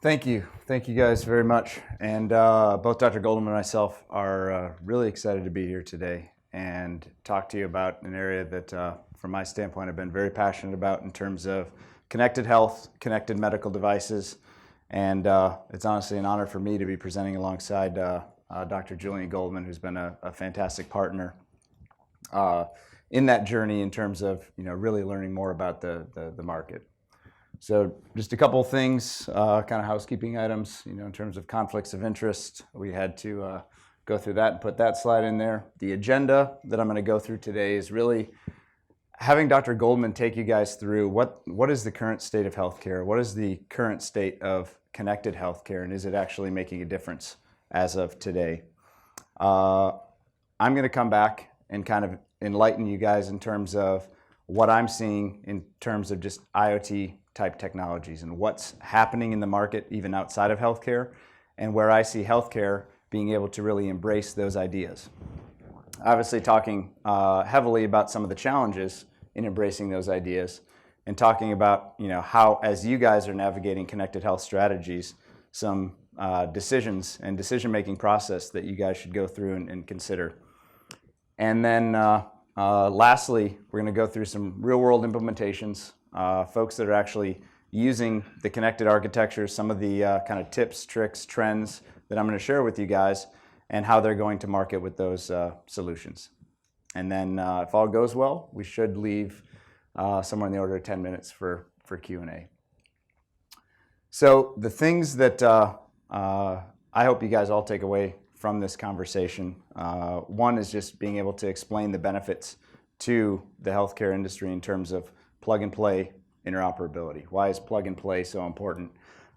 Thank you. Thank you guys very much. And both Dr. Goldman and myself are really excited to be here today and talk to you about an area that, from my standpoint, I've been very passionate about in terms of connected health, connected medical devices. And it's honestly an honor for me to be presenting alongside Dr. Julian Goldman, who's been a fantastic partner in that journey in terms of really learning more about the market. So just a couple of things, kind of housekeeping items, in terms of conflicts of interest. We had to go through that and put that slide in there. The agenda that I'm going to go through today is really having Dr. Goldman take you guys through what is the current state of healthcare, what is the current state of connected healthcare, and is it actually making a difference as of today. I'm going to come back and kind of enlighten you guys in terms of what I'm seeing in terms of just IoT type technologies and what's happening in the market even outside of healthcare, and where I see healthcare being able to really embrace those ideas. Obviously talking heavily about some of the challenges in embracing those ideas, and talking about how, as you guys are navigating connected health strategies, some decisions and decision-making process that you guys should go through and consider. And then lastly, we're going to go through some real-world implementations, folks that are actually using the connected architecture, some of the kind of tips, tricks, trends that I'm going to share with you guys, and how they're going to market with those solutions. And then if all goes well, we should leave somewhere in the order of 10 minutes for Q&A. So the things that I hope you guys all take away from this conversation, one is just being able to explain the benefits to the healthcare industry in terms of plug-and-play interoperability. Why is plug-and-play so important?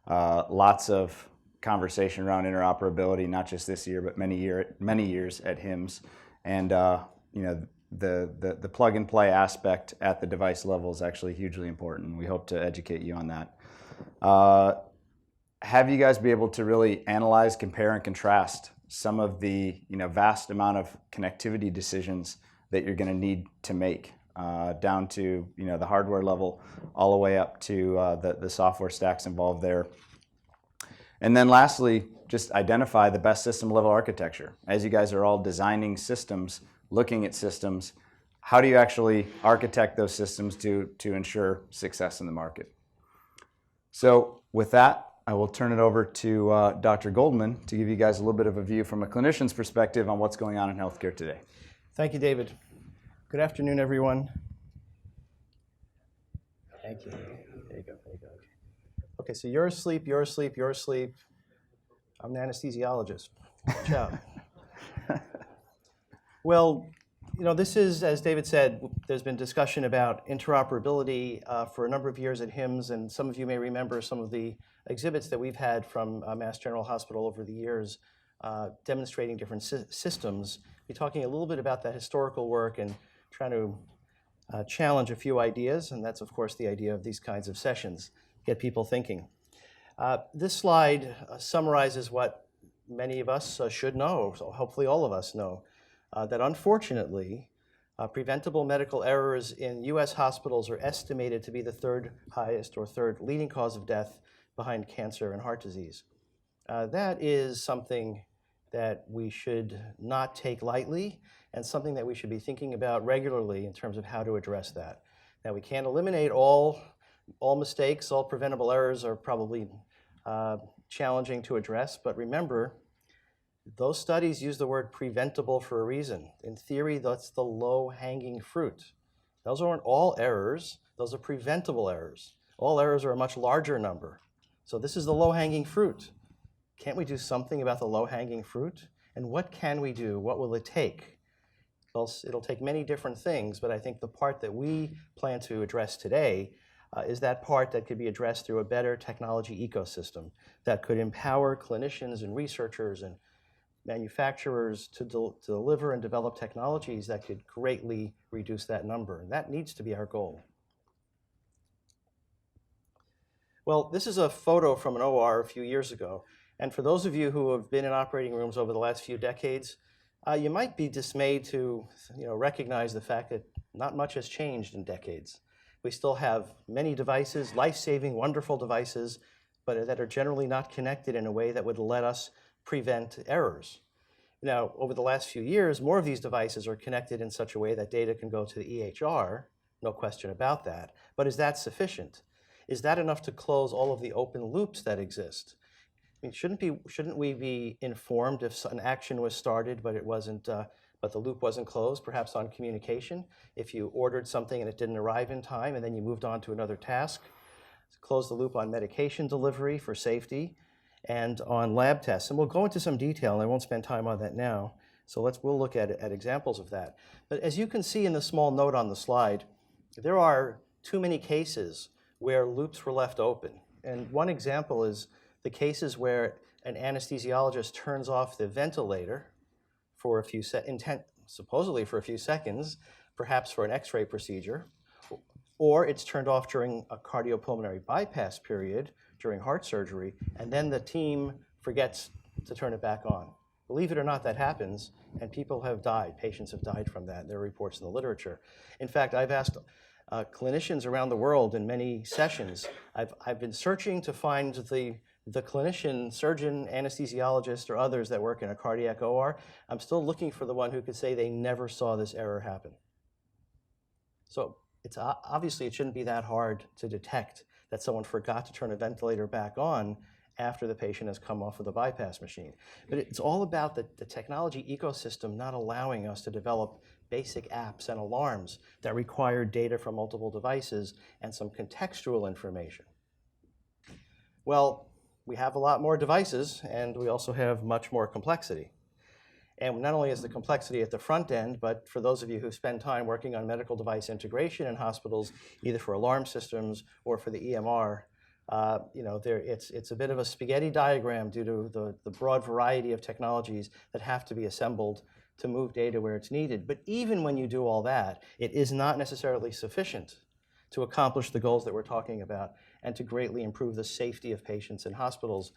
Lots of conversation around interoperability, not just this year, but many years at HIMSS. And the plug-and-play aspect at the device level is actually hugely important. We hope to educate you on that. Have you guys be able to really analyze, compare, and contrast some of the vast amount of connectivity decisions that you're going to need to make, down to the hardware level, all the way up to the software stacks involved there. And then lastly, just identify the best system level architecture. As you guys are all designing systems, looking at systems, how do you actually architect those systems to ensure success in the market? So with that, I will turn it over to Dr. Goldman to give you guys a little bit of a view from a clinician's perspective on what's going on in healthcare today. Thank you, David. Good afternoon, everyone. Thank you. There you go. Okay, so you're asleep, you're asleep, you're asleep. I'm the anesthesiologist. Watch out. Well, this is, as David said, there's been discussion about interoperability for a number of years at HIMSS, and some of you may remember some of the exhibits that we've had from Mass General Hospital over the years demonstrating different systems. We're talking a little bit about that historical work and trying to challenge a few ideas, and that's, of course, the idea of these kinds of sessions, get people thinking. This slide summarizes what many of us should know, so hopefully all of us know, that unfortunately, preventable medical errors in U.S. hospitals are estimated to be the third highest or third leading cause of death behind cancer and heart disease. That is something that we should not take lightly, and something that we should be thinking about regularly in terms of how to address that. Now, we can't eliminate all mistakes, all preventable errors are probably challenging to address, but remember, those studies use the word preventable for a reason. In theory, that's the low-hanging fruit. Those aren't all errors, those are preventable errors. All errors are a much larger number. So this is the low-hanging fruit. Can't we do something about the low-hanging fruit? And what can we do? What will it take? Well, it'll take many different things, but I think the part that we plan to address today is that part that could be addressed through a better technology ecosystem that could empower clinicians and researchers and manufacturers to deliver and develop technologies that could greatly reduce that number. And that needs to be our goal. Well, this is a photo from an OR a few years ago. And for those of you who have been in operating rooms over the last few decades, you might be dismayed to recognize the fact that not much has changed in decades. We still have many devices, life-saving, wonderful devices, but that are generally not connected in a way that would let us prevent errors. Now, over the last few years, more of these devices are connected in such a way that data can go to the EHR, no question about that. But is that sufficient? Is that enough to close all of the open loops that exist? I mean, shouldn't we be informed if an action was started, but it wasn't, but the loop wasn't closed, perhaps on communication? If you ordered something and it didn't arrive in time, and then you moved on to another task, close the loop on medication delivery for safety, and on lab tests. And we'll go into some detail, and I won't spend time on that now. So we'll look at examples of that. But as you can see in the small note on the slide, there are too many cases where loops were left open. And one example is the cases where an anesthesiologist turns off the ventilator for a few supposedly for a few seconds, perhaps for an X-ray procedure, or it's turned off during a cardiopulmonary bypass period during heart surgery, and then the team forgets to turn it back on. Believe it or not, that happens, and people have died. Patients have died from that. There are reports in the literature. In fact, I've asked clinicians around the world in many sessions, I've been searching to find the clinician, surgeon, anesthesiologist, or others that work in a cardiac OR. I'm still looking for the one who could say they never saw this error happen. So obviously it shouldn't be that hard to detect that someone forgot to turn a ventilator back on after the patient has come off of the bypass machine. But it's all about the technology ecosystem not allowing us to develop basic apps and alarms that require data from multiple devices and some contextual information. Well, we have a lot more devices, and we also have much more complexity. And not only is the complexity at the front end, but for those of you who spend time working on medical device integration in hospitals, either for alarm systems or for the EMR, it's a bit of a spaghetti diagram due to the broad variety of technologies that have to be assembled to move data where it's needed. But even when you do all that, it is not necessarily sufficient to accomplish the goals that we're talking about and to greatly improve the safety of patients in hospitals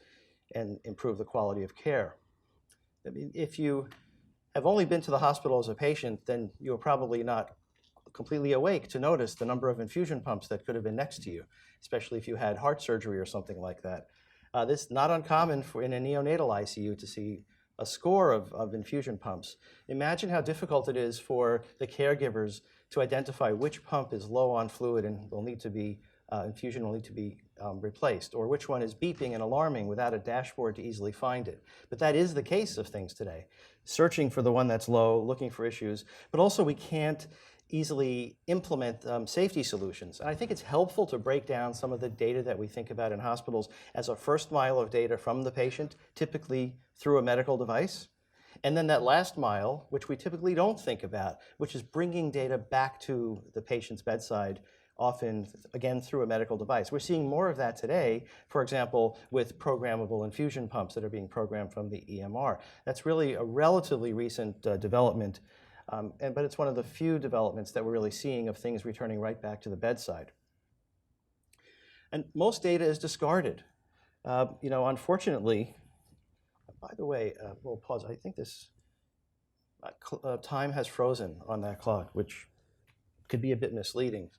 and improve the quality of care. I mean, if you have only been to the hospital as a patient, then you're probably not completely awake to notice the number of infusion pumps that could have been next to you, especially if you had heart surgery or something like that. This is not uncommon in a neonatal ICU to see a score of infusion pumps. Imagine how difficult it is for the caregivers to identify which pump is low on fluid and will need to be, infusion will need to be replaced, or which one is beeping and alarming without a dashboard to easily find it. But that is the case of things today. Searching for the one that's low, looking for issues, but also we can't easily implement safety solutions. And I think it's helpful to break down some of the data that we think about in hospitals as a first mile of data from the patient, typically through a medical device. And then that last mile, which we typically don't think about, which is bringing data back to the patient's bedside, often, again, through a medical device. We're seeing more of that today, for example, with programmable infusion pumps that are being programmed from the EMR. That's really a relatively recent development, but it's one of the few developments that we're really seeing of things returning right back to the bedside. And most data is discarded. Unfortunately, by the way, we'll pause. I think this time has frozen on that clock, which could be a bit misleading.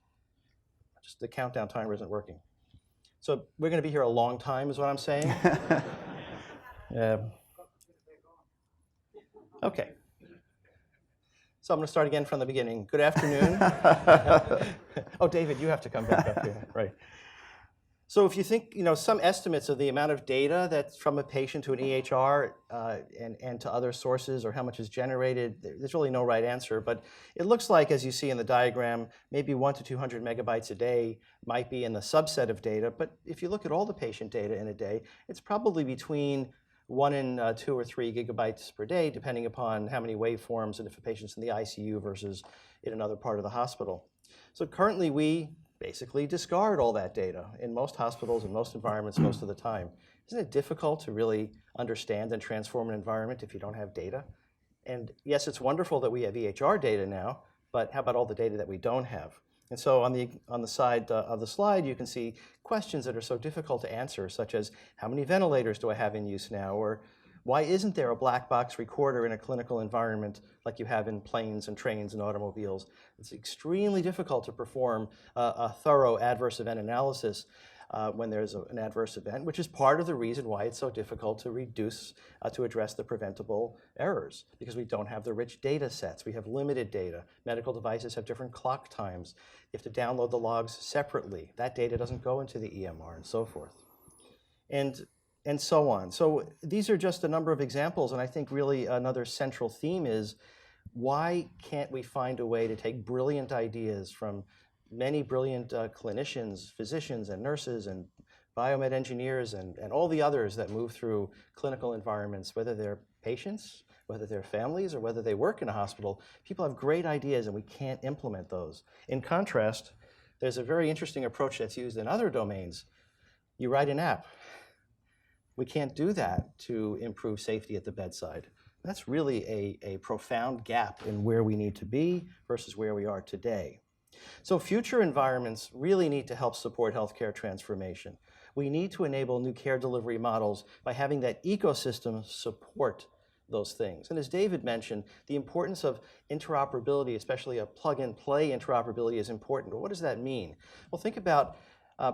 Just the countdown timer isn't working. So we're going to be here a long time, is what I'm saying. Okay. So I'm going to start again from the beginning. Good afternoon. Oh, David, you have to come back up here. Right. So if you think, some estimates of the amount of data that's from a patient to an EHR and to other sources, or how much is generated, there's really no right answer. But it looks like, as you see in the diagram, maybe 100 to 200 megabytes a day might be in the subset of data. But if you look at all the patient data in a day, it's probably between 1 and 2 or 3 gigabytes per day, depending upon how many waveforms and if a patient's in the ICU versus in another part of the hospital. So currently, we basically discard all that data in most hospitals and most environments most of the time. Isn't it difficult to really understand and transform an environment if you don't have data? And yes, it's wonderful that we have EHR data now, but how about all the data that we don't have? And so on the side of the slide, you can see questions that are so difficult to answer, such as how many ventilators do I have in use now? Or why isn't there a black box recorder in a clinical environment like you have in planes and trains and automobiles? It's extremely difficult to perform a thorough adverse event analysis when there's an adverse event, which is part of the reason why it's so difficult to reduce, to address the preventable errors, because we don't have the rich data sets. We have limited data. Medical devices have different clock times. You have to download the logs separately. That data doesn't go into the EMR and so forth. And so on. So these are just a number of examples, and I think really another central theme is why can't we find a way to take brilliant ideas from many brilliant clinicians, physicians, and nurses, and biomed engineers, and all the others that move through clinical environments, whether they're patients, whether they're families, or whether they work in a hospital. People have great ideas, and we can't implement those. In contrast, there's a very interesting approach that's used in other domains. You write an app. We can't do that to improve safety at the bedside. That's really a profound gap in where we need to be versus where we are today. So future environments really need to help support healthcare transformation. We need to enable new care delivery models by having that ecosystem support those things. And as David mentioned, the importance of interoperability, especially a plug-and-play interoperability, is important. But what does that mean? Well, think about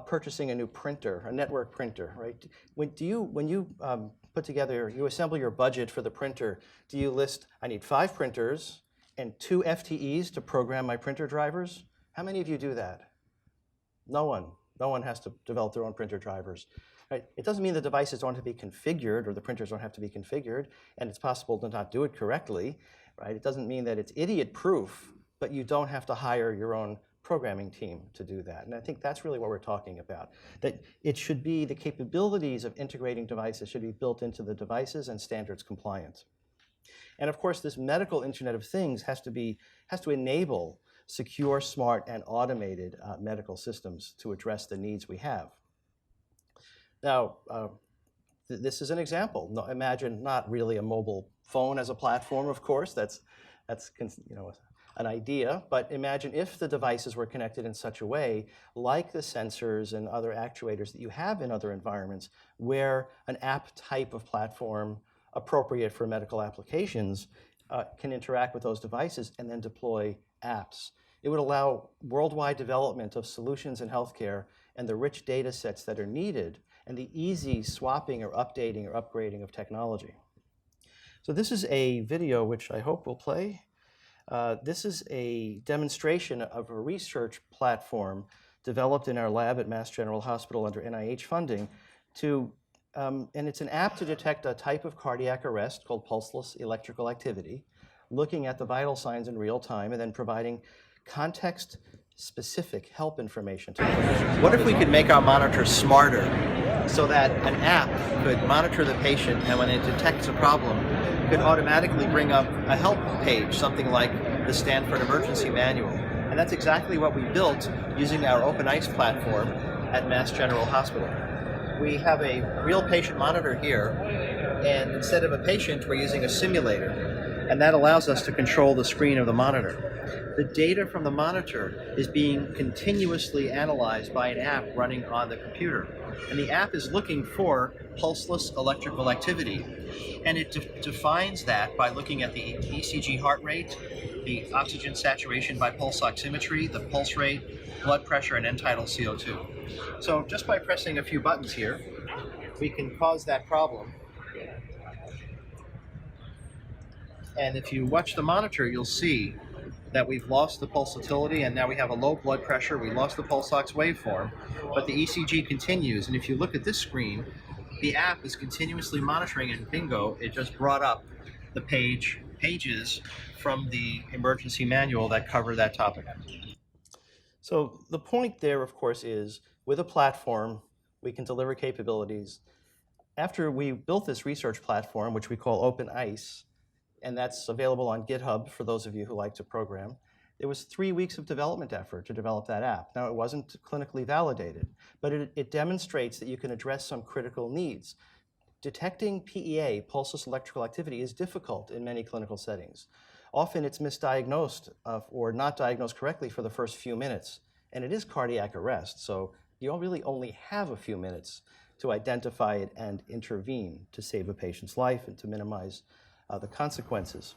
purchasing a new printer, a network printer, right? When you put together, you assemble your budget for the printer, do you list, I need 5 printers and 2 FTEs to program my printer drivers? How many of you do that? No one. No one has to develop their own printer drivers. Right? It doesn't mean the devices don't have to be configured or the printers don't have to be configured, and it's possible to not do it correctly. Right? It doesn't mean that it's idiot-proof, but you don't have to hire your own programming team to do that. And I think that's really what we're talking about, that it should be the capabilities of integrating devices should be built into the devices and standards compliant. And of course, this medical Internet of Things has to enable secure, smart, and automated medical systems to address the needs we have. Now, this is an example. No, imagine not really a mobile phone as a platform, of course. That's an idea, but imagine if the devices were connected in such a way, like the sensors and other actuators that you have in other environments, where an app type of platform appropriate for medical applications can interact with those devices and then deploy apps. It would allow worldwide development of solutions in healthcare and the rich data sets that are needed and the easy swapping or updating or upgrading of technology. So this is a video which I hope will play. This is a demonstration of a research platform developed in our lab at Mass General Hospital under NIH funding and it's an app to detect a type of cardiac arrest called pulseless electrical activity, looking at the vital signs in real time and then providing context-specific help information to the clinicians. What if we could make our monitors smarter so that an app could monitor the patient and when it detects a problem, could automatically bring up a help page, something like the Stanford Emergency Manual. And that's exactly what we built using our Open ICE platform at Mass General Hospital. We have a real patient monitor here, and instead of a patient, we're using a simulator, and that allows us to control the screen of the monitor. The data from the monitor is being continuously analyzed by an app running on the computer, and the app is looking for pulseless electrical activity, and it defines that by looking at the ECG heart rate, the oxygen saturation by pulse oximetry, the pulse rate, blood pressure, and end-tidal CO2. So just by pressing a few buttons here, we can cause that problem. And if you watch the monitor, you'll see that we've lost the pulsatility and now we have a low blood pressure. We lost the pulse ox waveform, but the ECG continues. And if you look at this screen, the app is continuously monitoring, and bingo, it just brought up the pages from the emergency manual that cover that topic. So the point there, of course, is with a platform, we can deliver capabilities. After we built this research platform, which we call Open ICE, and that's available on GitHub for those of you who like to program, there was 3 weeks of development effort to develop that app. Now, it wasn't clinically validated, but it demonstrates that you can address some critical needs. Detecting PEA, pulseless electrical activity, is difficult in many clinical settings. Often it's misdiagnosed or not diagnosed correctly for the first few minutes, and it is cardiac arrest, so you really only have a few minutes to identify it and intervene to save a patient's life and to minimize the consequences.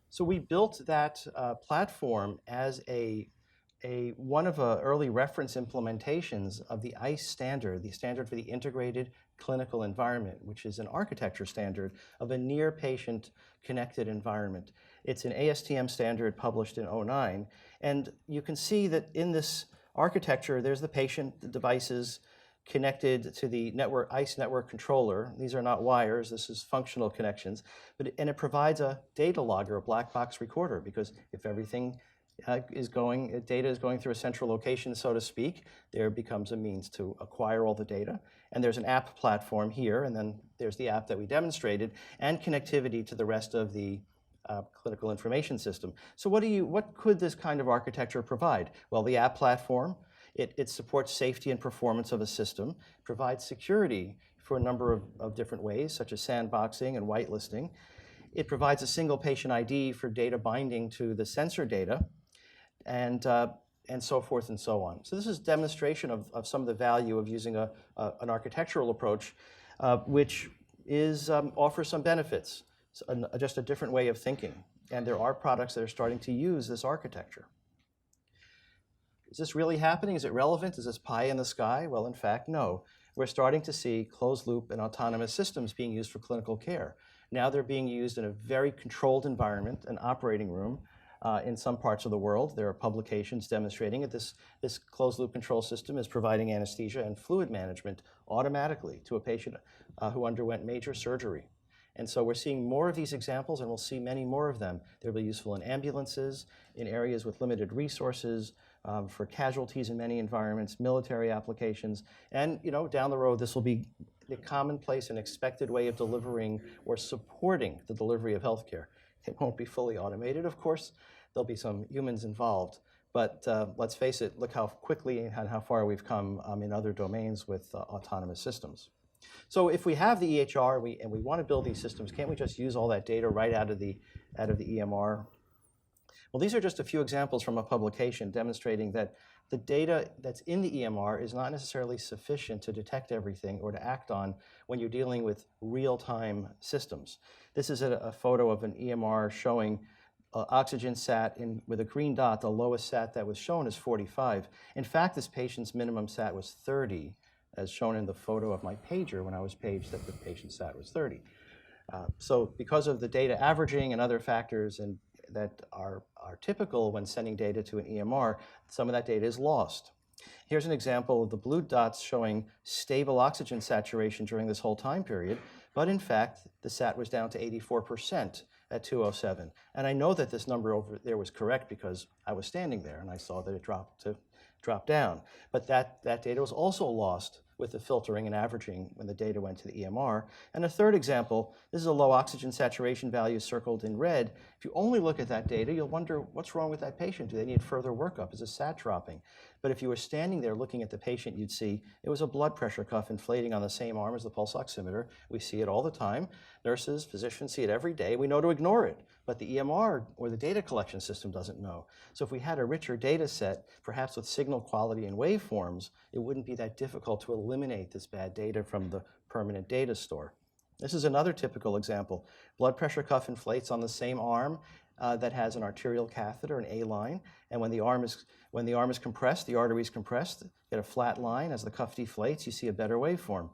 So we built that platform as a one of the early reference implementations of the ICE standard, the standard for the Integrated Clinical Environment, which is an architecture standard of a near-patient connected environment. It's an ASTM standard published in '09, and you can see that in this architecture, there's the patient, the devices connected to the network, ICE network controller. These are not wires, this is functional connections, and it provides a data logger, a black box recorder, because if everything data is going through a central location, so to speak, there becomes a means to acquire all the data. And there's an app platform here, and then there's the app that we demonstrated, and connectivity to the rest of the clinical information system. So what could this kind of architecture provide? Well, the app platform, it supports safety and performance of a system, provides security for a number of different ways, such as sandboxing and whitelisting. It provides a single patient ID for data binding to the sensor data, and so forth and so on. So this is demonstration of some of the value of using an architectural approach, which offers some benefits, just a different way of thinking. And there are products that are starting to use this architecture. Is this really happening? Is it relevant? Is this pie in the sky? Well, in fact, no. We're starting to see closed loop and autonomous systems being used for clinical care. Now they're being used in a very controlled environment, an operating room. In some parts of the world, there are publications demonstrating that this closed-loop control system is providing anesthesia and fluid management automatically to a patient who underwent major surgery. And so we're seeing more of these examples, and we'll see many more of them. They'll be useful in ambulances, in areas with limited resources, for casualties in many environments, military applications, and down the road, this will be the commonplace and expected way of delivering or supporting the delivery of healthcare. It won't be fully automated, of course. There'll be some humans involved. But let's face it, look how quickly and how far we've come in other domains with autonomous systems. So if we have the EHR and we want to build these systems, can't we just use all that data right out of the EMR? Well, these are just a few examples from a publication demonstrating that the data that's in the EMR is not necessarily sufficient to detect everything or to act on when you're dealing with real-time systems. This is a photo of an EMR showing oxygen sat with a green dot. The lowest sat that was shown is 45. In fact, this patient's minimum sat was 30, as shown in the photo of my pager when I was paged that the patient sat was 30. So because of the data averaging and other factors that are typical when sending data to an EMR, some of that data is lost. Here's an example of the blue dots showing stable oxygen saturation during this whole time period, but in fact, the sat was down to 84% at 2:07. And I know that this number over there was correct because I was standing there and I saw that it dropped down. But that data was also lost with the filtering and averaging when the data went to the EMR. And a third example, this is a low oxygen saturation value circled in red. If you only look at that data, you'll wonder what's wrong with that patient. Do they need further workup? Is the sat dropping? But if you were standing there looking at the patient, you'd see it was a blood pressure cuff inflating on the same arm as the pulse oximeter. We see it all the time. Nurses, physicians see it every day. We know to ignore it, but the EMR or the data collection system doesn't know. So if we had a richer data set, perhaps with signal quality and waveforms, it wouldn't be that difficult to eliminate this bad data from the permanent data store. This is another typical example. Blood pressure cuff inflates on the same arm that has an arterial catheter, an A line, and when the arm is compressed, the artery is compressed, you get a flat line. As the cuff deflates, you see a better waveform.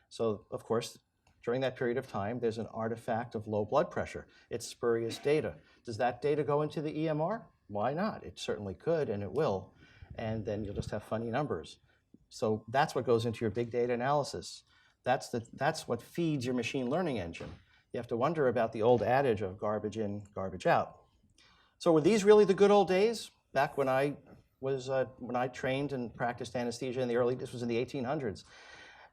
So, of course, during that period of time, there's an artifact of low blood pressure. It's spurious data. Does that data go into the EMR? Why not? It certainly could, and it will. And then you'll just have funny numbers. So that's what goes into your big data analysis. That's what feeds your machine learning engine. You have to wonder about the old adage of garbage in, garbage out. So were these really the good old days? Back when I trained and practiced anesthesia this was in the 1800s.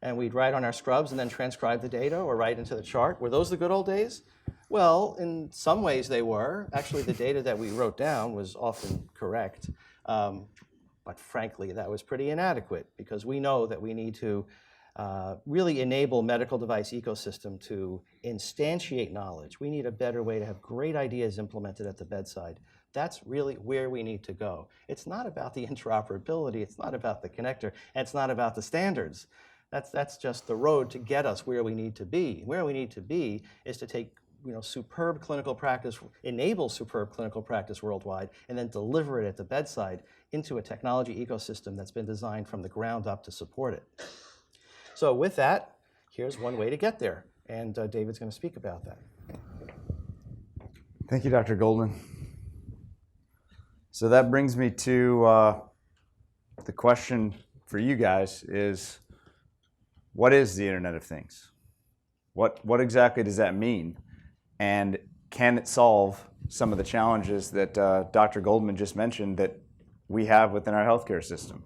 And we'd write on our scrubs and then transcribe the data or write into the chart. Were those the good old days? Well, in some ways they were. Actually, the data that we wrote down was often correct. But frankly, that was pretty inadequate because we know that we need to really enable medical device ecosystem to instantiate knowledge. We need a better way to have great ideas implemented at the bedside. That's really where we need to go. It's not about the interoperability. It's not about the connector. And it's not about the standards. That's just the road to get us where we need to be. Where we need to be is to take superb clinical practice, enable superb clinical practice worldwide, and then deliver it at the bedside into a technology ecosystem that's been designed from the ground up to support it. So with that, here's one way to get there, and David's going to speak about that. Thank you, Dr. Goldman. So that brings me to the question for you guys is, what is the Internet of Things? What exactly does that mean? And can it solve some of the challenges that Dr. Goldman just mentioned that we have within our healthcare system?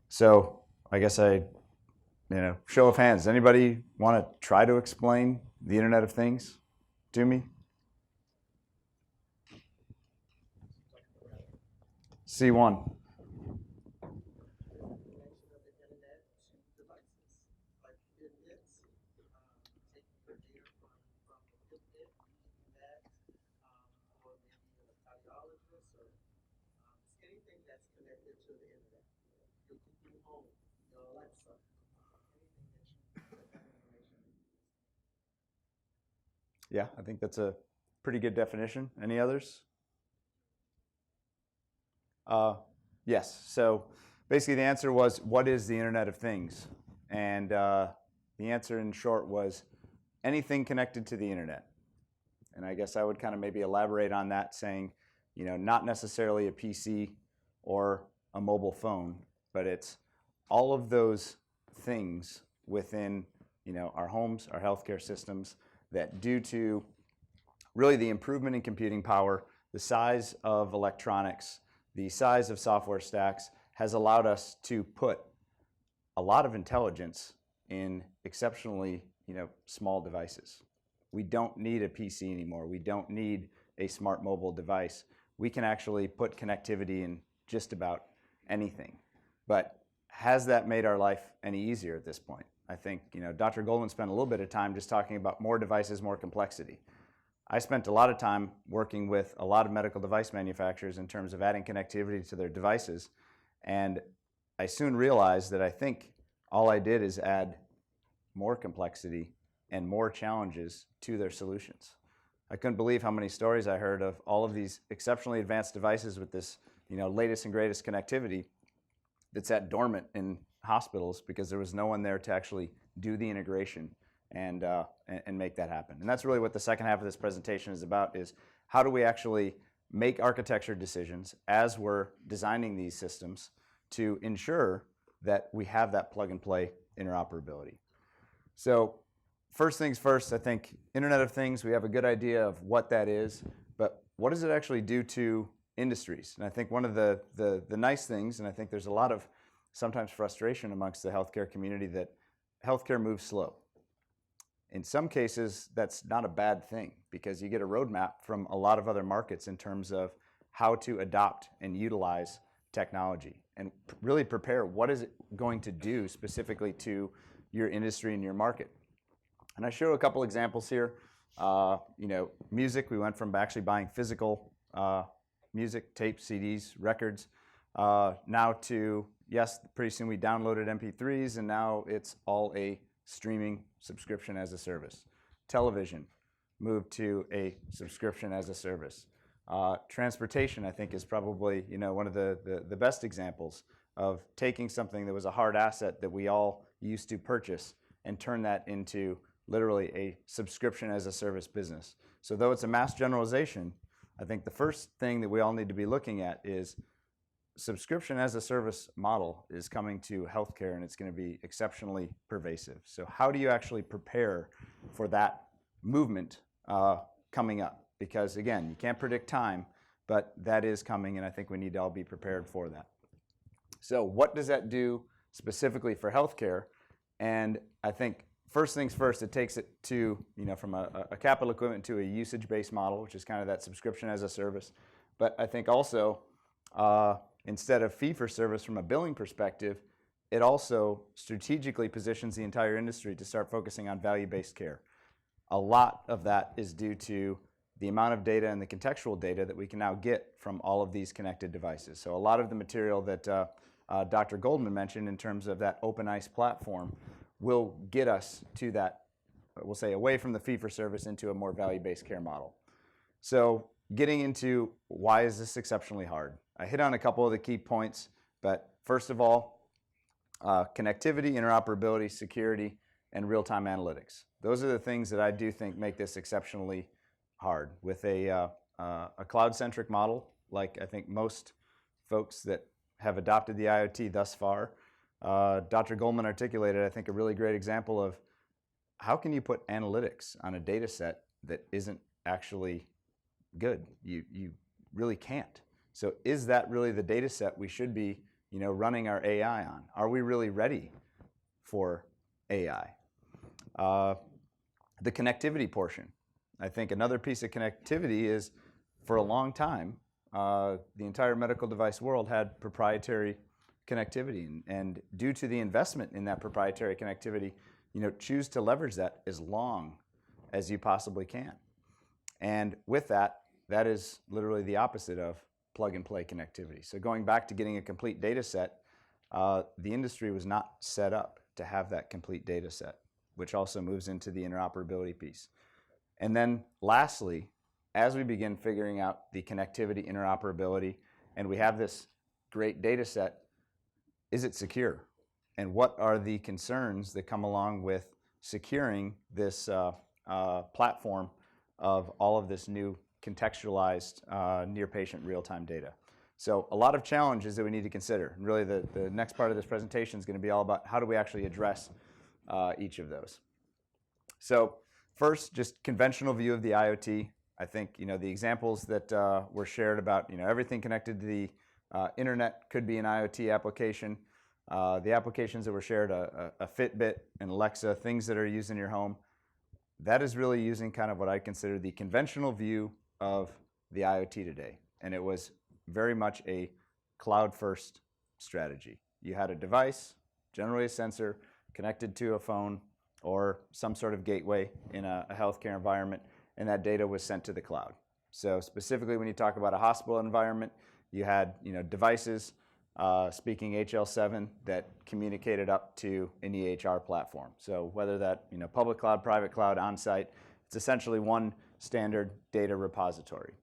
So I guess show of hands. Anybody want to try to explain the Internet of Things to me? C1. Yeah, I think that's a pretty good definition. Any others? Yes. So basically the answer was, what is the Internet of Things? And the answer in short was anything connected to the Internet. And I guess I would kind of maybe elaborate on that saying, not necessarily a PC or a mobile phone, but it's all of those things within our homes, our healthcare systems, that due to really the improvement in computing power, the size of electronics, the size of software stacks has allowed us to put a lot of intelligence in exceptionally small devices. We don't need a PC anymore. We don't need a smart mobile device. We can actually put connectivity in just about anything. But has that made our life any easier at this point? I think Dr. Goldman spent a little bit of time just talking about more devices, more complexity. I spent a lot of time working with a lot of medical device manufacturers in terms of adding connectivity to their devices, and I soon realized that I think all I did is add more complexity and more challenges to their solutions. I couldn't believe how many stories I heard of all of these exceptionally advanced devices with this latest and greatest connectivity that sat dormant in hospitals because there was no one there to actually do the integration and make that happen. And that's really what the second half of this presentation is about, is how do we actually make architecture decisions as we're designing these systems to ensure that we have that plug-and-play interoperability. So first things first, I think Internet of Things, we have a good idea of what that is, but what does it actually do to industries? And I think one of the nice things, and I think there's a lot of sometimes frustration amongst the healthcare community, that healthcare moves slow. In some cases, that's not a bad thing because you get a roadmap from a lot of other markets in terms of how to adopt and utilize technology and really prepare what is it going to do specifically to your industry and your market. And I show a couple examples here. Music, we went from actually buying physical music, tapes, CDs, records, now to, yes, pretty soon we downloaded MP3s, and now it's all a streaming subscription as a service. Television moved to a subscription as a service. Transportation, I think, is probably one of the best examples of taking something that was a hard asset that we all used to purchase and turn that into literally a subscription as a service business. So though it's a mass generalization, I think the first thing that we all need to be looking at is subscription as a service model is coming to healthcare, and it's going to be exceptionally pervasive. So how do you actually prepare for that movement coming up? Because again, you can't predict time, but that is coming, and I think we need to all be prepared for that. So what does that do specifically for healthcare? And I think first things first, it takes it to, from a capital equipment to a usage-based model, which is kind of that subscription as a service. But I think also, instead of fee-for-service from a billing perspective, it also strategically positions the entire industry to start focusing on value-based care. A lot of that is due to the amount of data and the contextual data that we can now get from all of these connected devices. So a lot of the material that Dr. Goldman mentioned in terms of that open ICE platform will get us to that we'll say, away from the fee-for-service into a more value-based care model. So getting into why is this exceptionally hard? I hit on a couple of the key points, but first of all, connectivity, interoperability, security, and real-time analytics. Those are the things that I do think make this exceptionally hard. With a cloud-centric model, like I think most folks that have adopted the IoT thus far, Dr. Goldman articulated, I think, a really great example of how can you put analytics on a data set that isn't actually good? You really can't. So is that really the data set we should be running our AI on? Are we really ready for AI? The connectivity portion. I think another piece of connectivity is, for a long time, the entire medical device world had proprietary connectivity. And due to the investment in that proprietary connectivity, choose to leverage that as long as you possibly can. And with that, that is literally the opposite of plug-and-play connectivity. So going back to getting a complete data set, the industry was not set up to have that complete data set, which also moves into the interoperability piece. And then lastly, as we begin figuring out the connectivity, interoperability, and we have this great data set, is it secure? And what are the concerns that come along with securing this platform of all of this new contextualized near-patient real-time data? So a lot of challenges that we need to consider. And really the next part of this presentation is going to be all about how do we actually address each of those. So first, just conventional view of the IoT. I think the examples that were shared about everything connected to the internet could be an IoT application. The applications that were shared, a Fitbit and Alexa, things that are used in your home, that is really using kind of what I consider the conventional view of the IoT today. And it was very much a cloud-first strategy. You had a device, generally a sensor, connected to a phone or some sort of gateway in a healthcare environment, and that data was sent to the cloud. So specifically when you talk about a hospital environment, you had devices speaking HL7 that communicated up to an EHR platform. So whether that public cloud, private cloud, on-site, it's essentially one standard data repository.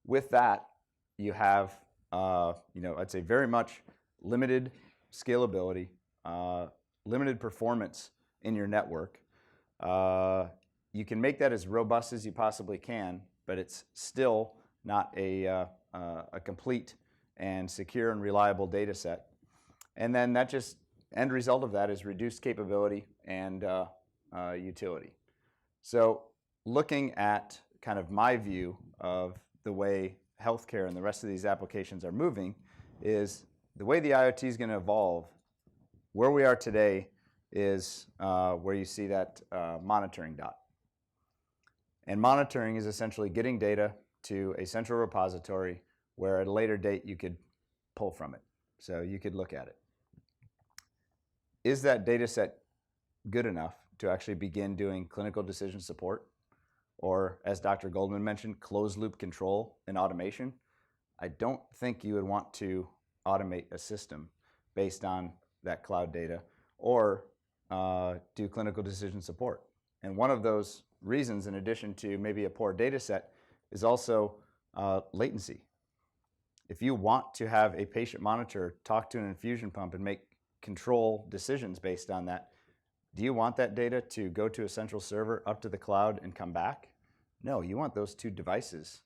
With that, you have I'd say very much limited scalability, limited performance in your network. You can make that as robust as you possibly can, but it's still not a complete and secure and reliable data set. And then that just, end result of that is reduced capability and utility. So looking at kind of my view of the way healthcare and the rest of these applications are moving is the way the IoT is going to evolve. Where we are today is where you see that monitoring dot. And monitoring is essentially getting data to a central repository where at a later date you could pull from it. So you could look at it. Is that data set good enough to actually begin doing clinical decision support? Or, as Dr. Goldman mentioned, closed-loop control and automation? I don't think you would want to automate a system based on that cloud data or do clinical decision support. And one of those reasons, in addition to maybe a poor data set, is also latency. If you want to have a patient monitor talk to an infusion pump and make control decisions based on that, do you want that data to go to a central server, up to the cloud, and come back? No, you want those two devices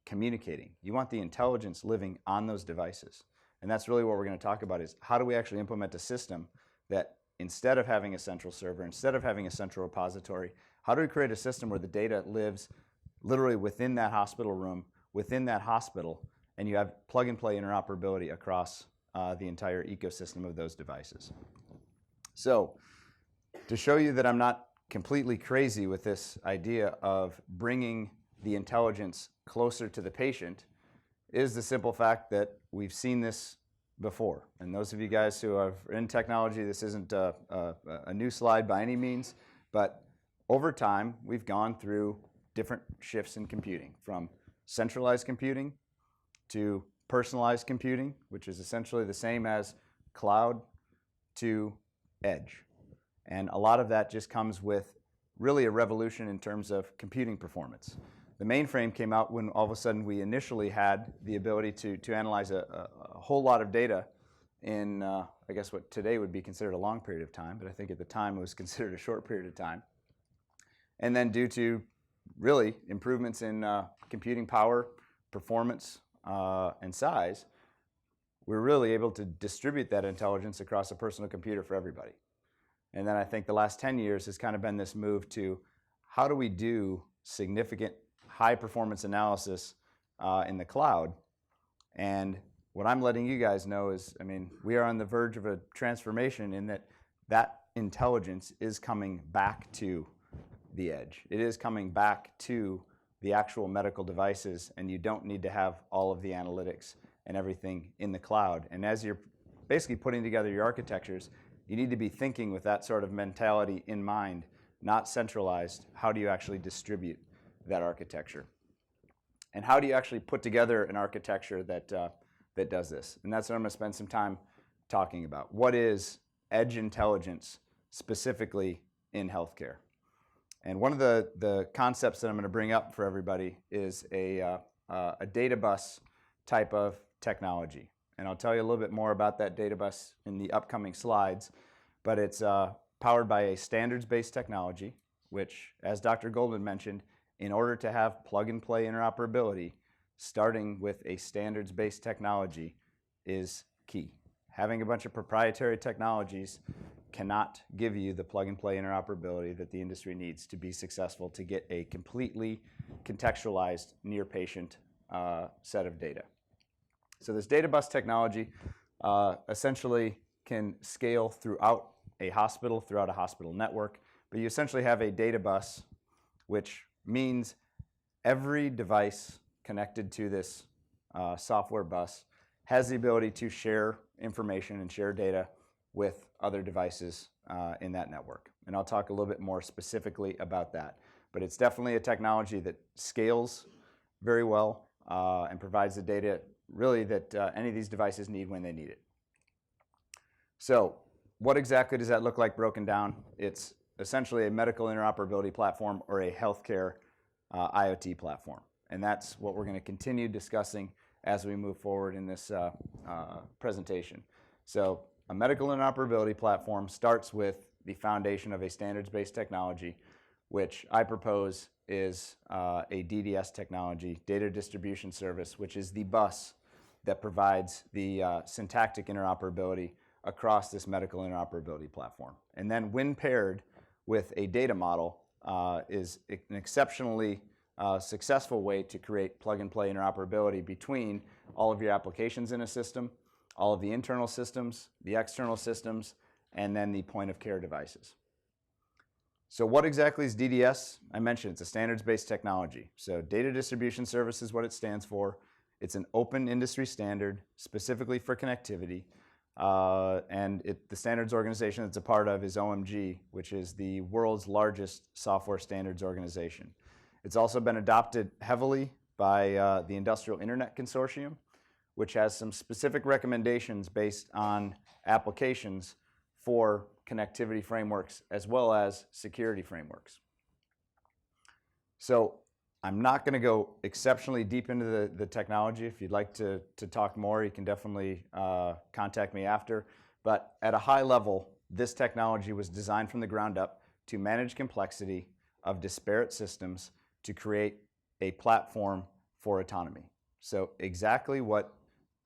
communicating. You want the intelligence living on those devices. And that's really what we're going to talk about is how do we actually implement a system that instead of having a central server, instead of having a central repository, how do we create a system where the data lives literally within that hospital room, within that hospital, and you have plug-and-play interoperability across the entire ecosystem of those devices. So to show you that I'm not completely crazy with this idea of bringing the intelligence closer to the patient is the simple fact that we've seen this before. And those of you guys who are in technology, this isn't a new slide by any means, but over time, we've gone through different shifts in computing, from centralized computing to personalized computing, which is essentially the same as cloud, to edge. And a lot of that just comes with really a revolution in terms of computing performance. The mainframe came out when all of a sudden we initially had the ability to analyze a whole lot of data in, I guess what today would be considered a long period of time, but I think at the time it was considered a short period of time. And then due to really improvements in computing power, performance, and size, we're really able to distribute that intelligence across a personal computer for everybody. And then I think the last 10 years has kind of been this move to how do we do significant high performance analysis in the cloud. And what I'm letting you guys know is, I mean, we are on the verge of a transformation in that that intelligence is coming back to the edge. It is coming back to the actual medical devices, and you don't need to have all of the analytics and everything in the cloud. And as you're basically putting together your architectures, you need to be thinking with that sort of mentality in mind, not centralized. How do you actually distribute that architecture? And how do you actually put together an architecture that does this? And that's what I'm going to spend some time talking about. What is edge intelligence specifically in healthcare? And one of the concepts that I'm going to bring up for everybody is a data bus type of technology. And I'll tell you a little bit more about that data bus in the upcoming slides. But it's powered by a standards-based technology, which, as Dr. Goldman mentioned, in order to have plug-and-play interoperability, starting with a standards-based technology is key. Having a bunch of proprietary technologies cannot give you the plug-and-play interoperability that the industry needs to be successful to get a completely contextualized near-patient set of data. So this data bus technology essentially can scale throughout a hospital network, but you essentially have a data bus, which means every device connected to this software bus has the ability to share information and share data with other devices in that network. And I'll talk a little bit more specifically about that. But it's definitely a technology that scales very well and provides the data really that any of these devices need when they need it. So what exactly does that look like broken down? It's essentially a medical interoperability platform or a healthcare IoT platform. And that's what we're going to continue discussing as we move forward in this presentation. So a medical interoperability platform starts with the foundation of a standards-based technology, which I propose is a DDS technology, data distribution service, which is the bus that provides the syntactic interoperability across this medical interoperability platform. And then when paired with a data model is an exceptionally successful way to create plug-and-play interoperability between all of your applications in a system, all of the internal systems, the external systems, and then the point-of-care devices. So what exactly is DDS? I mentioned it's a standards-based technology. So data distribution service is what it stands for. It's an open industry standard specifically for connectivity. And the standards organization it's a part of is OMG, which is the world's largest software standards organization. It's also been adopted heavily by the Industrial Internet Consortium, which has some specific recommendations based on applications for connectivity frameworks as well as security frameworks. So I'm not going to go exceptionally deep into the technology. If you'd like to talk more, you can definitely contact me after. But at a high level, this technology was designed from the ground up to manage complexity of disparate systems to create a platform for autonomy. So exactly what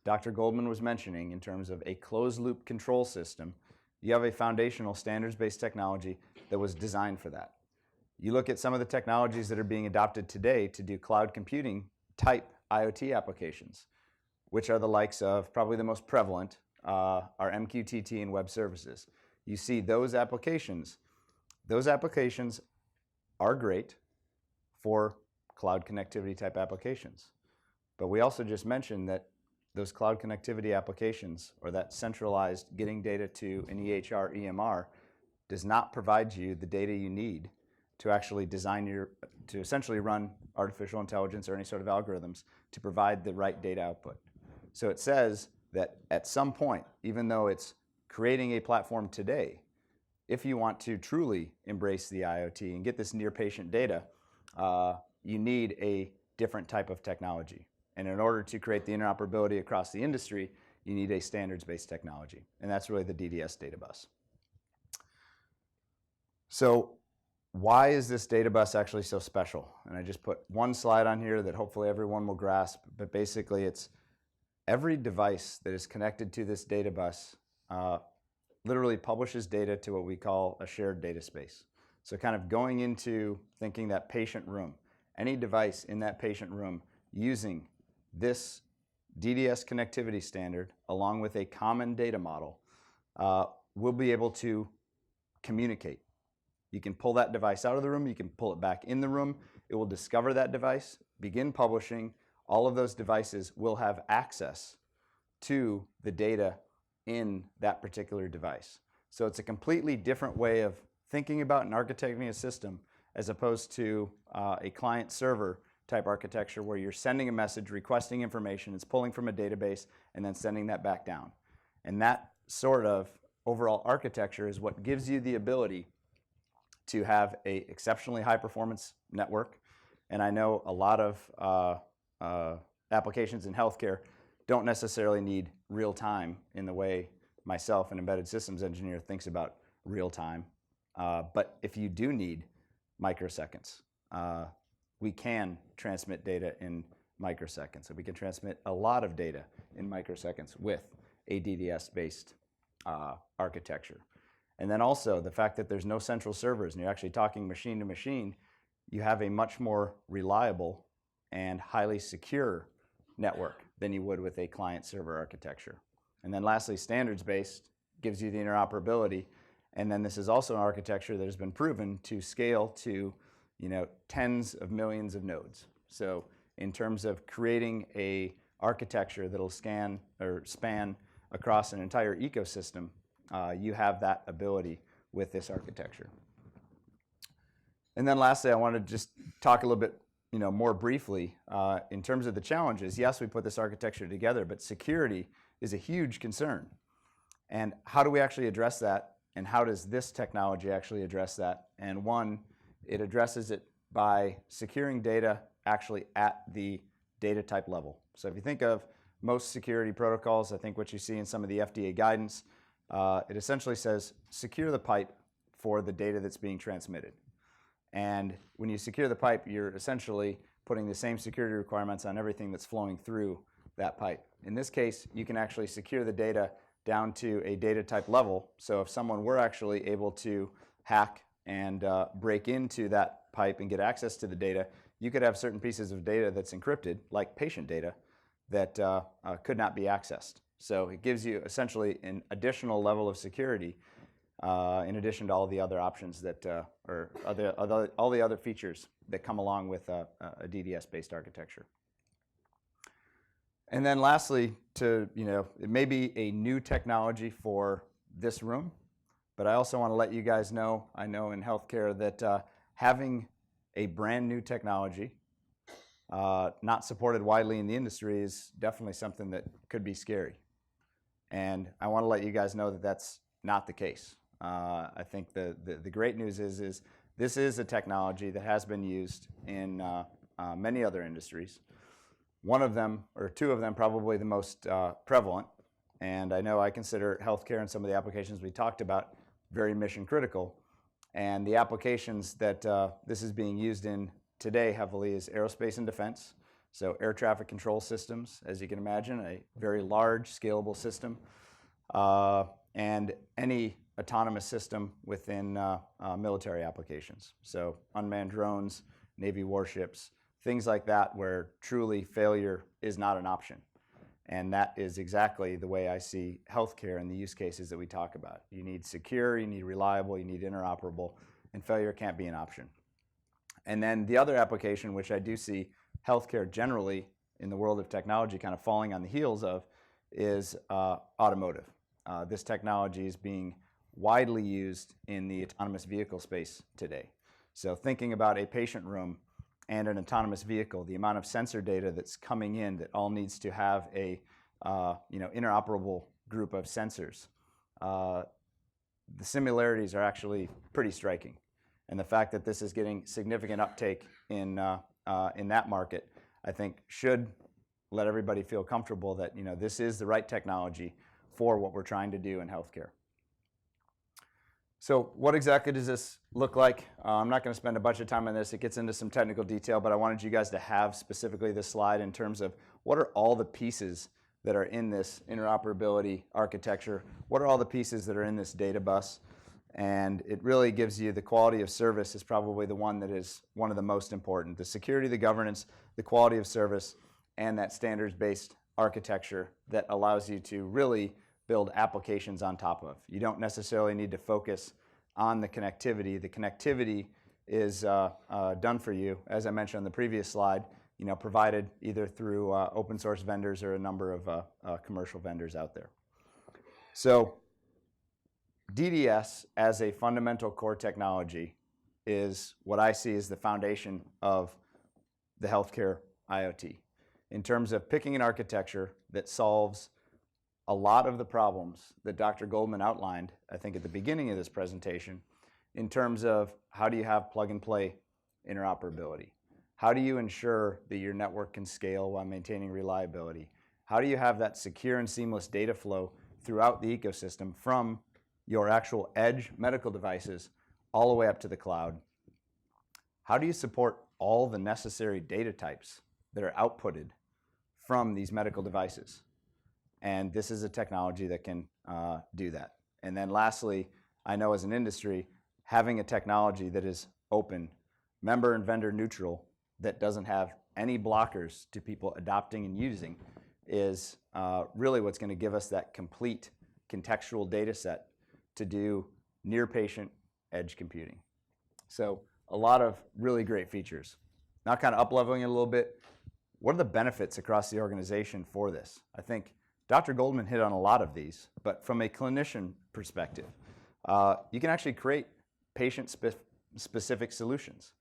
Dr. Goldman was mentioning in terms of a closed-loop control system, you have a foundational standards-based technology that was designed for that. You look at some of the technologies that are being adopted today to do cloud computing type IoT applications, which are the likes of probably the most prevalent are MQTT and web services. You see those applications are great for cloud connectivity type applications. But we also just mentioned that those cloud connectivity applications or that centralized getting data to an EHR, EMR does not provide you the data you need to actually to essentially run artificial intelligence or any sort of algorithms to provide the right data output. So it says that at some point, even though it's creating a platform today, if you want to truly embrace the IoT and get this near patient data, you need a different type of technology. And in order to create the interoperability across the industry, you need a standards-based technology. And that's really the DDS data bus. So why is this data bus actually so special? And I just put one slide on here that hopefully everyone will grasp, but basically it's every device that is connected to this data bus literally publishes data to what we call a shared data space. So kind of going into thinking that patient room, any device in that patient room using this DDS connectivity standard along with a common data model will be able to communicate. You can pull that device out of the room, you can pull it back in the room, it will discover that device, begin publishing. All of those devices will have access to the data in that particular device. So it's a completely different way of thinking about and architecting a system as opposed to a client-server type architecture where you're sending a message, requesting information, it's pulling from a database, and then sending that back down. And that sort of overall architecture is what gives you the ability to have an exceptionally high-performance network. And I know a lot of applications in healthcare don't necessarily need real time in the way myself, an embedded systems engineer, thinks about real time. But if you do need microseconds, we can transmit data in microseconds. So we can transmit a lot of data in microseconds with a DDS-based architecture. And then also the fact that there's no central servers and you're actually talking machine to machine, you have a much more reliable and highly secure network than you would with a client-server architecture. And then lastly, standards-based gives you the interoperability. And then this is also an architecture that has been proven to scale to, tens of millions of nodes. So in terms of creating a architecture that'll span across an entire ecosystem, you have that ability with this architecture. And then lastly, I want to just talk a little bit more briefly in terms of the challenges. Yes, we put this architecture together, but security is a huge concern. And how do we actually address that? And how does this technology actually address that? And one, it addresses it by securing data actually at the data type level. So if you think of most security protocols, I think what you see in some of the FDA guidance, it essentially says secure the pipe for the data that's being transmitted. And when you secure the pipe, you're essentially putting the same security requirements on everything that's flowing through that pipe. In this case, you can actually secure the data down to a data type level. So if someone were actually able to hack and break into that pipe and get access to the data, you could have certain pieces of data that's encrypted, like patient data, that could not be accessed. So it gives you essentially an additional level of security in addition to all the other options that, all the other features that come along with a DDS-based architecture. And then lastly, it may be a new technology for this room, but I also want to let you guys know, I know in healthcare that having a brand new technology not supported widely in the industry is definitely something that could be scary. And I want to let you guys know that that's not the case. I think the great news is this is a technology that has been used in many other industries. One of them, or two of them, probably the most prevalent, and I know I consider healthcare and some of the applications we talked about very mission critical. And the applications that this is being used in today heavily is aerospace and defense. So air traffic control systems, as you can imagine, a very large, scalable system. And any autonomous system within military applications. So unmanned drones, Navy warships, things like that where truly failure is not an option. And that is exactly the way I see healthcare and the use cases that we talk about. You need secure, you need reliable, you need interoperable, and failure can't be an option. And then the other application, which I do see healthcare generally in the world of technology kind of falling on the heels of, is automotive. This technology is being widely used in the autonomous vehicle space today. So thinking about a patient room and an autonomous vehicle, the amount of sensor data that's coming in that all needs to have a interoperable group of sensors. the similarities are actually pretty striking. And the fact that this is getting significant uptake in that market, I think should let everybody feel comfortable that this is the right technology for what we're trying to do in healthcare. So what exactly does this look like? I'm not going to spend a bunch of time on this. It gets into some technical detail, but I wanted you guys to have specifically this slide in terms of what are all the pieces that are in this interoperability architecture? What are all the pieces that are in this data bus? And it really gives you the quality of service is probably the one that is one of the most important. The security, the governance, the quality of service, and that standards-based architecture that allows you to really build applications on top of. You don't necessarily need to focus on the connectivity. The connectivity is done for you, as I mentioned on the previous slide, provided either through open source vendors or a number of commercial vendors out there. So DDS as a fundamental core technology is what I see as the foundation of the healthcare IoT in terms of picking an architecture that solves a lot of the problems that Dr. Goldman outlined, I think at the beginning of this presentation, in terms of how do you have plug-and-play interoperability? How do you ensure that your network can scale while maintaining reliability? How do you have that secure and seamless data flow throughout the ecosystem from your actual edge medical devices all the way up to the cloud? How do you support all the necessary data types that are outputted from these medical devices? And this is a technology that can do that. And then lastly, I know as an industry, having a technology that is open, member and vendor neutral, that doesn't have any blockers to people adopting and using is really what's going to give us that complete contextual data set to do near patient edge computing. So a lot of really great features. Now kind of up-leveling it a little bit, what are the benefits across the organization for this? I think Dr. Goldman hit on a lot of these, but from a clinician perspective, you can actually create patient-specific solutions.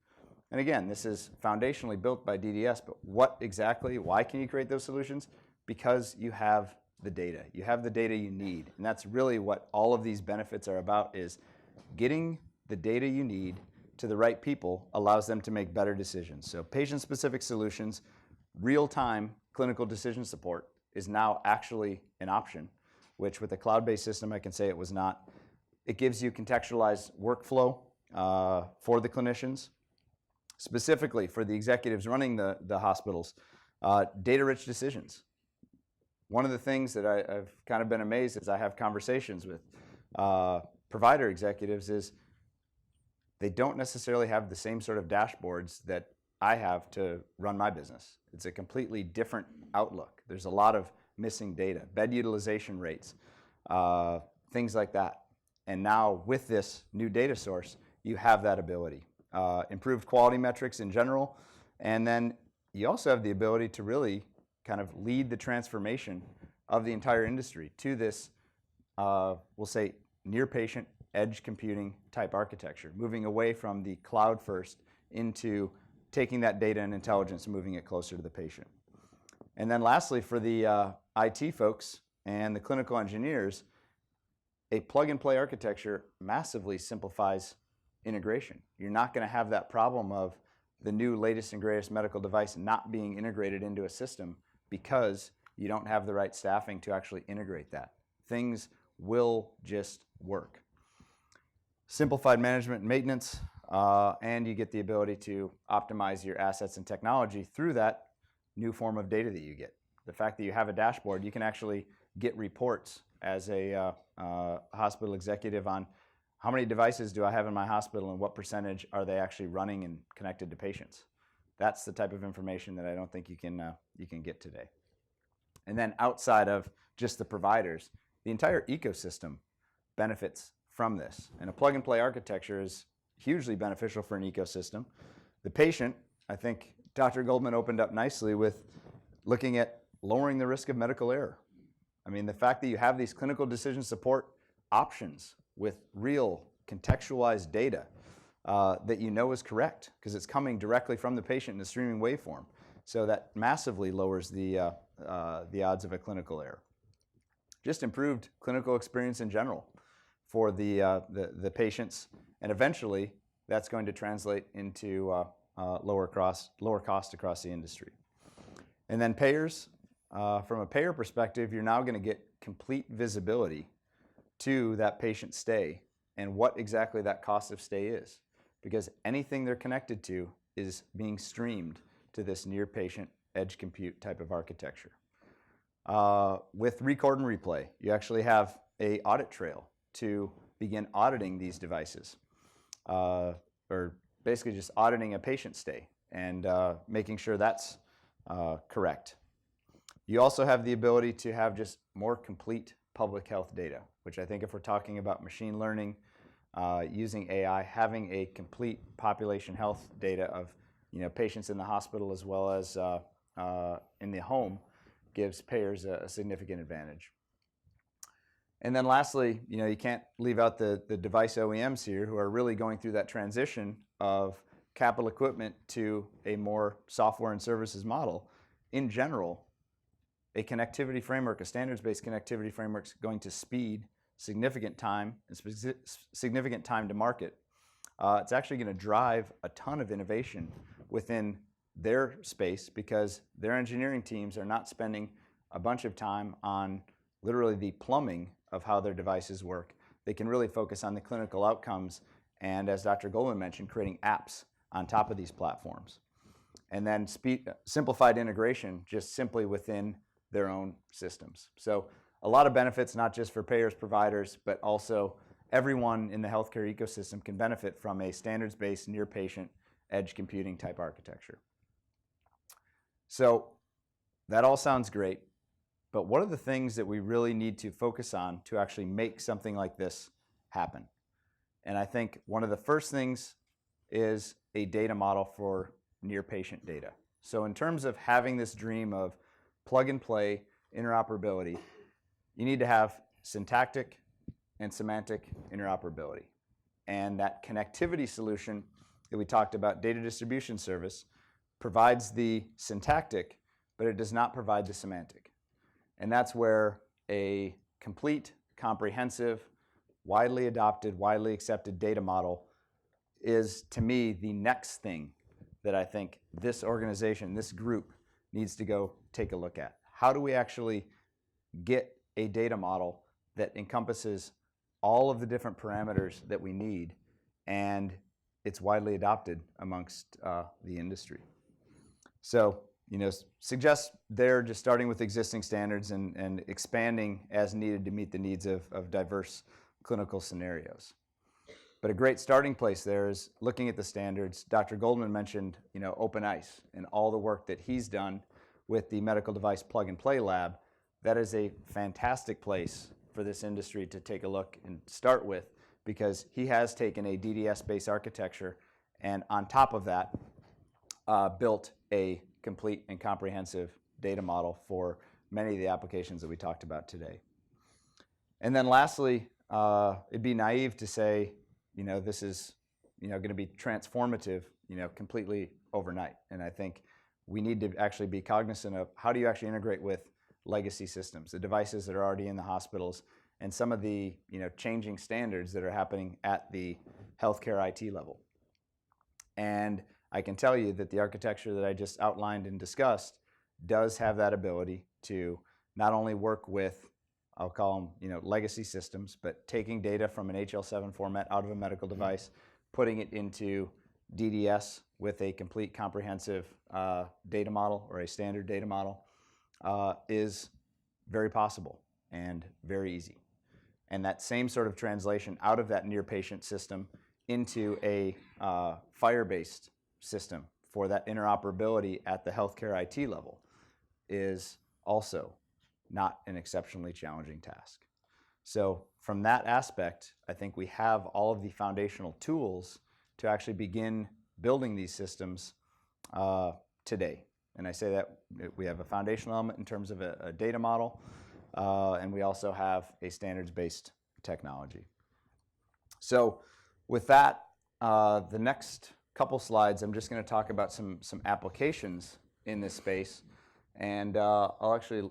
And again, this is foundationally built by DDS, but what exactly, why can you create those solutions? Because you have the data. You have the data you need. And that's really what all of these benefits are about, is getting the data you need to the right people allows them to make better decisions. So patient-specific solutions, real-time clinical decision support is now actually an option, which with a cloud-based system, I can say it was not. It gives you contextualized workflow for the clinicians, specifically for the executives running the hospitals, data-rich decisions. One of the things that I've kind of been amazed as I have conversations with provider executives is they don't necessarily have the same sort of dashboards that I have to run my business. It's a completely different outlook. There's a lot of missing data, bed utilization rates, things like that. And now with this new data source, you have that ability. Improved quality metrics in general, and then you also have the ability to really kind of lead the transformation of the entire industry to this, we'll say, near patient edge computing type architecture, moving away from the cloud first into taking that data and intelligence and moving it closer to the patient. And then lastly, for the IT folks and the clinical engineers, a plug-and-play architecture massively simplifies integration. You're not going to have that problem of the new latest and greatest medical device not being integrated into a system because you don't have the right staffing to actually integrate that. Things will just work. Simplified management and maintenance, and you get the ability to optimize your assets and technology through that new form of data that you get. The fact that you have a dashboard, you can actually get reports as a hospital executive on how many devices do I have in my hospital and what percentage are they actually running and connected to patients. That's the type of information that I don't think you can get today. And then outside of just the providers, the entire ecosystem benefits from this. And a plug-and-play architecture is hugely beneficial for an ecosystem. The patient, I think Dr. Goldman opened up nicely with looking at lowering the risk of medical error. I mean, the fact that you have these clinical decision support options with real contextualized data that you know is correct because it's coming directly from the patient in a streaming waveform. So that massively lowers the odds of a clinical error. Just improved clinical experience in general for the patients, and eventually that's going to translate into lower cost across the industry. And then payers, from a payer perspective, you're now going to get complete visibility to that patient stay and what exactly that cost of stay is, because anything they're connected to is being streamed to this near patient edge compute type of architecture. With record and replay, you actually have an audit trail to begin auditing these devices, or basically just auditing a patient stay and making sure that's correct. You also have the ability to have just more complete public health data, which I think if we're talking about machine learning, using AI, having a complete population health data of patients in the hospital as well as in the home gives payers a significant advantage. And then lastly, you can't leave out the device OEMs here who are really going through that transition of capital equipment to a more software and services model. In general, a connectivity framework, a standards-based connectivity framework is going to speed significant time to market. It's actually going to drive a ton of innovation within their space because their engineering teams are not spending a bunch of time on literally the plumbing of how their devices work. They can really focus on the clinical outcomes and, as Dr. Goldman mentioned, creating apps on top of these platforms. And then simplified integration just simply within their own systems. So a lot of benefits, not just for payers, providers, but also everyone in the healthcare ecosystem can benefit from a standards-based near-patient edge computing type architecture. So that all sounds great, but what are the things that we really need to focus on to actually make something like this happen? And I think one of the first things is a data model for near-patient data. So in terms of having this dream of plug-and-play interoperability, you need to have syntactic and semantic interoperability. And that connectivity solution that we talked about, data distribution service, provides the syntactic, but it does not provide the semantic. And that's where a complete, comprehensive, widely adopted, widely accepted data model is, to me, the next thing that I think this organization, this group, needs to go take a look at. How do we actually get a data model that encompasses all of the different parameters that we need and it's widely adopted amongst the industry? So, suggest there just starting with existing standards and expanding as needed to meet the needs of diverse clinical scenarios. But a great starting place there is looking at the standards. Dr. Goldman mentioned, Open ICE and all the work that he's done with the Medical Device Plug and Play Lab. That is a fantastic place for this industry to take a look and start with, because he has taken a DDS-based architecture and on top of that built a complete and comprehensive data model for many of the applications that we talked about today. And then lastly, it'd be naive to say, this is, going to be transformative, completely overnight. And I think we need to actually be cognizant of how do you actually integrate with legacy systems, the devices that are already in the hospitals, and some of the changing standards that are happening at the healthcare IT level. And I can tell you that the architecture that I just outlined and discussed does have that ability to not only work with, I'll call them, legacy systems, but taking data from an HL7 format out of a medical device, putting it into DDS with a complete comprehensive data model or a standard data model is very possible and very easy. And that same sort of translation out of that near-patient system into a FHIR-based system for that interoperability at the healthcare IT level is also not an exceptionally challenging task. So from that aspect, I think we have all of the foundational tools to actually begin building these systems today. And I say that we have a foundational element in terms of a data model, and we also have a standards-based technology. So with that, the next couple slides, I'm just going to talk about some applications in this space, and I'll actually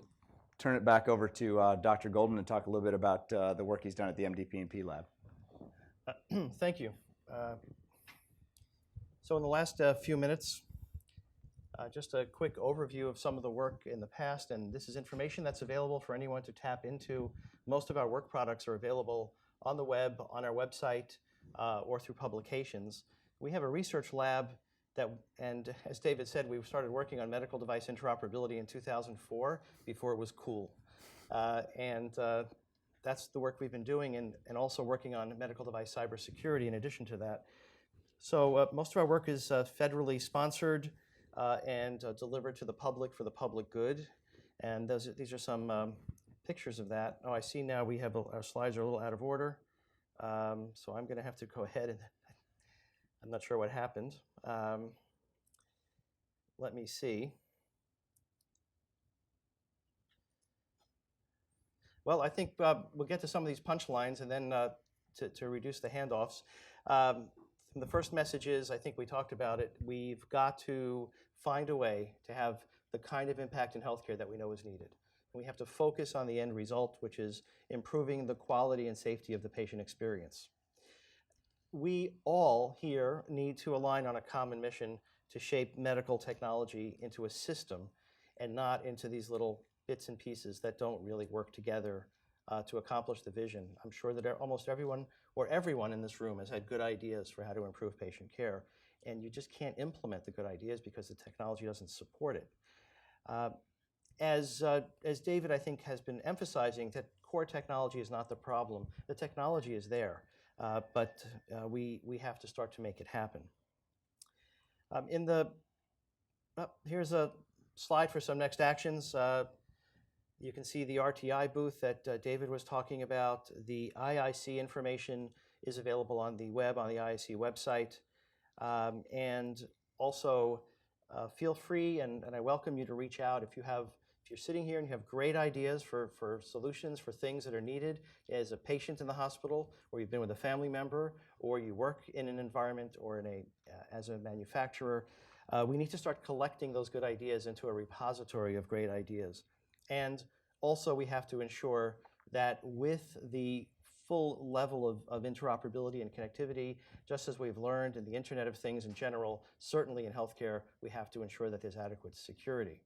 turn it back over to Dr. Goldman and talk a little bit about the work he's done at the MDP&P lab. Thank you. So in the last few minutes, just a quick overview of some of the work in the past, and this is information that's available for anyone to tap into. Most of our work products are available on the web, on our website, or through publications. We have a research lab and as David said, we started working on medical device interoperability in 2004, before it was cool. That's the work we've been doing, and also working on medical device cybersecurity in addition to that. So most of our work is federally sponsored and delivered to the public for the public good. And these are some pictures of that. Oh, I see now we have our slides are a little out of order. So I'm going to have to go ahead and I'm not sure what happened. Let me see. Well, I think we'll get to some of these punchlines and then to reduce the handoffs. The first message is, I think we talked about it, we've got to find a way to have the kind of impact in healthcare that we know is needed. And we have to focus on the end result, which is improving the quality and safety of the patient experience. We all here need to align on a common mission to shape medical technology into a system and not into these little bits and pieces that don't really work together to accomplish the vision. I'm sure that almost everyone or everyone in this room has had good ideas for how to improve patient care, and you just can't implement the good ideas because the technology doesn't support it. As David, I think, has been emphasizing, that core technology is not the problem. The technology is there, but we have to start to make it happen. Here's a slide for some next actions. You can see the RTI booth that David was talking about. The IIC information is available on the web, on the IIC website. And also, feel free, and I welcome you to reach out if you're sitting here and you have great ideas for solutions for things that are needed as a patient in the hospital, or you've been with a family member, or you work in an environment or as a manufacturer. We need to start collecting those good ideas into a repository of great ideas. And also, we have to ensure that with the full level of interoperability and connectivity, just as we've learned in the Internet of Things in general, certainly in healthcare, we have to ensure that there's adequate security.